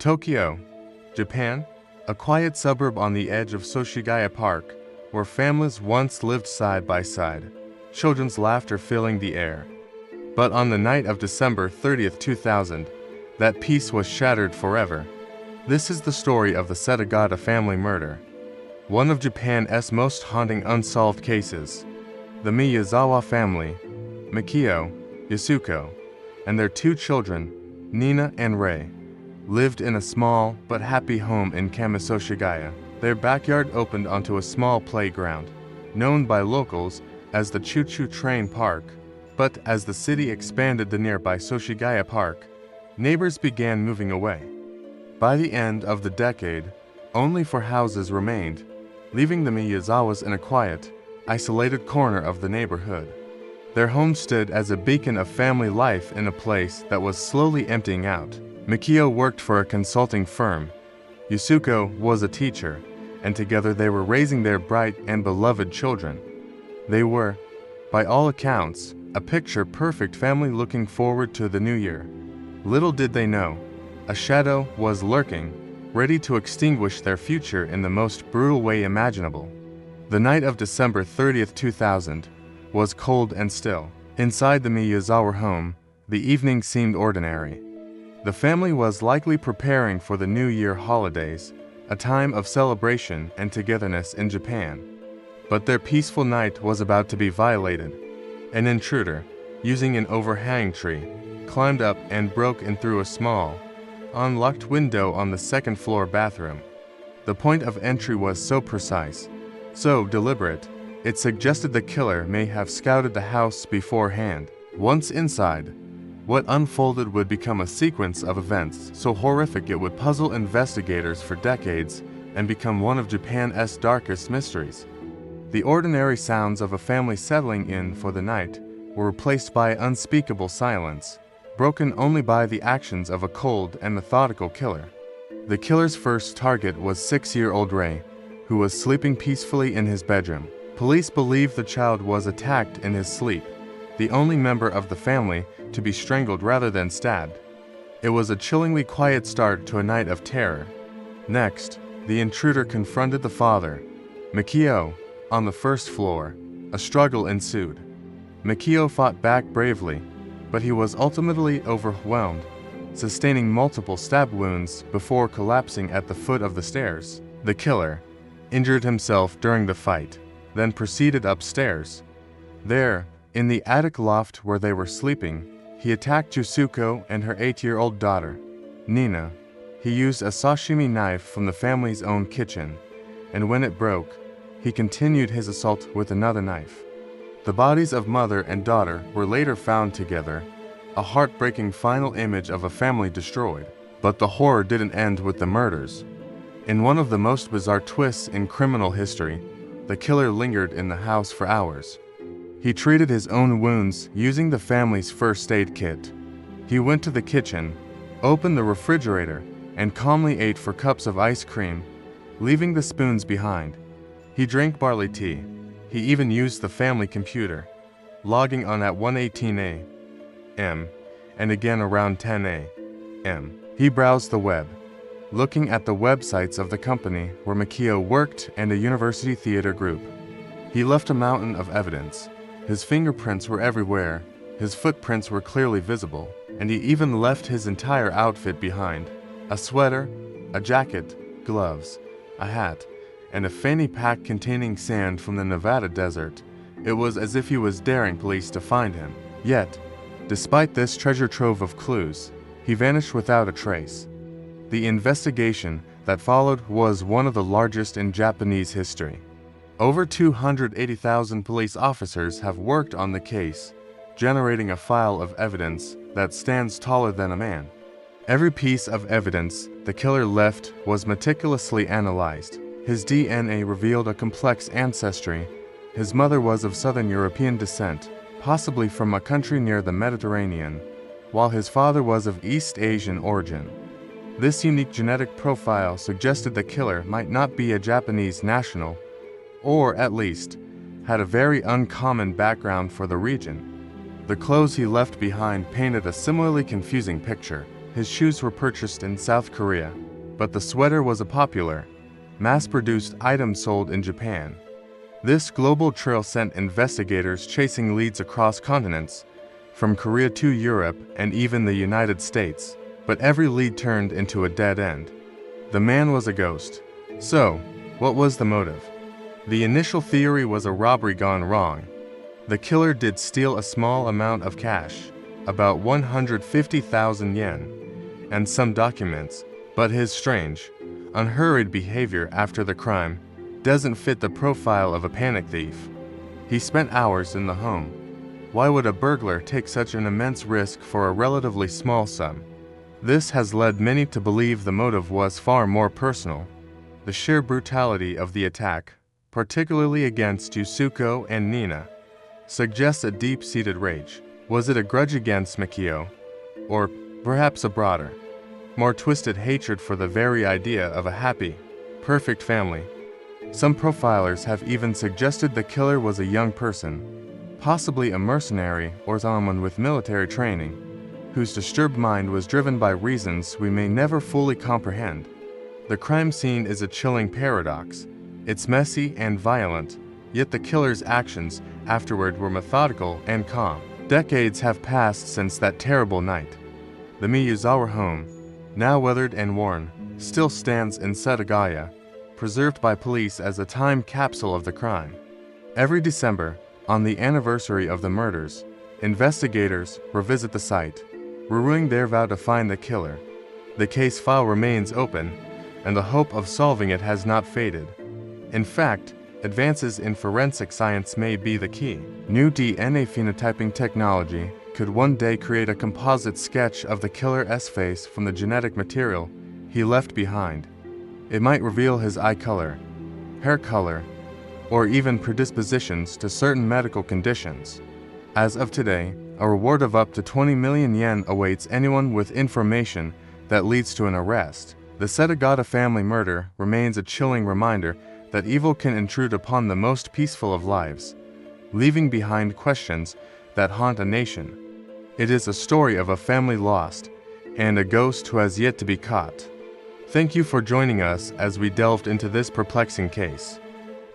Tokyo, Japan, a quiet suburb on the edge of Setagaya Park, where families once lived side by side, children's laughter filling the air. But on the night of December 30th, 2000, that peace was shattered forever. This is the story of the Setagaya family murder, one of Japan's most haunting unsolved cases. The Miyazawa family, Mikio, Yasuko, and their two children, Niina and Rei, lived in a small but happy home in Setagaya. Their backyard opened onto a small playground, known by locals as the Choo-Choo Train Park. But as the city expanded the nearby Setagaya Park, neighbors began moving away. By the end of the decade, only 4 houses remained, leaving the Miyazawas in a quiet, isolated corner of the neighborhood. Their home stood as a beacon of family life in a place that was slowly emptying out. Mikio worked for a consulting firm. Yasuko was a teacher, and together they were raising their bright and beloved children. They were, by all accounts, a picture-perfect family looking forward to the new year. Little did they know, a shadow was lurking, ready to extinguish their future in the most brutal way imaginable. The night of December 30th, 2000, was cold and still. Inside the Miyazawa home, the evening seemed ordinary. The family was likely preparing for the New Year holidays, a time of celebration and togetherness in Japan. But their peaceful night was about to be violated. An intruder, using an overhanging tree, climbed up and broke in through a small, unlocked window on the second-floor bathroom. The point of entry was so precise, so deliberate, it suggested the killer may have scouted the house beforehand. Once inside, what unfolded would become a sequence of events so horrific it would puzzle investigators for decades and become one of Japan's darkest mysteries. The ordinary sounds of a family settling in for the night were replaced by unspeakable silence, broken only by the actions of a cold and methodical killer. The killer's first target was 6-year-old Rei, who was sleeping peacefully in his bedroom. Police believe the child was attacked in his sleep, the only member of the family to be strangled rather than stabbed. It was a chillingly quiet start to a night of terror. Next, the intruder confronted the father, Mikio, on the first floor. A struggle ensued. Mikio fought back bravely, but he was ultimately overwhelmed, sustaining multiple stab wounds before collapsing at the foot of the stairs. The killer injured himself during the fight, then proceeded upstairs. There, in the attic loft where they were sleeping, he attacked Yasuko and her 8-year-old daughter, Niina. He used a sashimi knife from the family's own kitchen, and when it broke, he continued his assault with another knife. The bodies of mother and daughter were later found together, a heartbreaking final image of a family destroyed. But the horror didn't end with the murders. In one of the most bizarre twists in criminal history, the killer lingered in the house for hours. He treated his own wounds using the family's first aid kit. He went to the kitchen, opened the refrigerator, and calmly ate 4 cups of ice cream, leaving the spoons behind. He drank barley tea. He even used the family computer, logging on at 1:18 a.m. and again around 10 a.m. He browsed the web, looking at the websites of the company where Mikio worked and a university theater group. He left a mountain of evidence. His fingerprints were everywhere, his footprints were clearly visible, and he even left his entire outfit behind. A sweater, a jacket, gloves, a hat, and a fanny pack containing sand from the Nevada desert. It was as if he was daring police to find him. Yet, despite this treasure trove of clues, he vanished without a trace. The investigation that followed was one of the largest in Japanese history. Over 280,000 police officers have worked on the case, generating a file of evidence that stands taller than a man. Every piece of evidence the killer left was meticulously analyzed. His DNA revealed a complex ancestry. His mother was of Southern European descent, possibly from a country near the Mediterranean, while his father was of East Asian origin. This unique genetic profile suggested the killer might not be a Japanese national, or at least, had a very uncommon background for the region. The clothes he left behind painted a similarly confusing picture. His shoes were purchased in South Korea, but the sweater was a popular, mass-produced item sold in Japan. This global trail sent investigators chasing leads across continents, from Korea to Europe and even the United States, but every lead turned into a dead end. The man was a ghost. So, what was the motive? The initial theory was a robbery gone wrong. The killer did steal a small amount of cash, about 150,000 yen, and some documents, but his strange, unhurried behavior after the crime doesn't fit the profile of a panic thief. He spent hours in the home. Why would a burglar take such an immense risk for a relatively small sum? This has led many to believe the motive was far more personal. The sheer brutality of the attack, particularly against Yasuko and Niina, suggests a deep-seated rage. Was it a grudge against Mikio? Or perhaps a broader, more twisted hatred for the very idea of a happy, perfect family? Some profilers have even suggested the killer was a young person, possibly a mercenary or someone with military training, whose disturbed mind was driven by reasons we may never fully comprehend. The crime scene is a chilling paradox. It's messy and violent, yet the killer's actions afterward were methodical and calm. Decades have passed since that terrible night. The Miyazawa home, now weathered and worn, still stands in Setagaya, preserved by police as a time capsule of the crime. Every December, on the anniversary of the murders, investigators revisit the site, renewing their vow to find the killer. The case file remains open, and the hope of solving it has not faded. In fact, advances in forensic science may be the key. New DNA phenotyping technology could one day create a composite sketch of the killer's face from the genetic material he left behind. It might reveal his eye color, hair color, or even predispositions to certain medical conditions. As of today, a reward of up to 20 million yen awaits anyone with information that leads to an arrest. The Setagaya family murder remains a chilling reminder that evil can intrude upon the most peaceful of lives, leaving behind questions that haunt a nation. It is a story of a family lost and a ghost who has yet to be caught. Thank you for joining us as we delved into this perplexing case.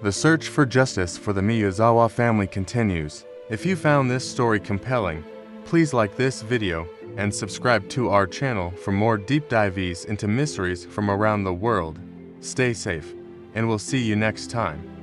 The search for justice for the Miyazawa family continues. If you found this story compelling, please like this video and subscribe to our channel for more deep dives into mysteries from around the world. Stay safe, and we'll see you next time.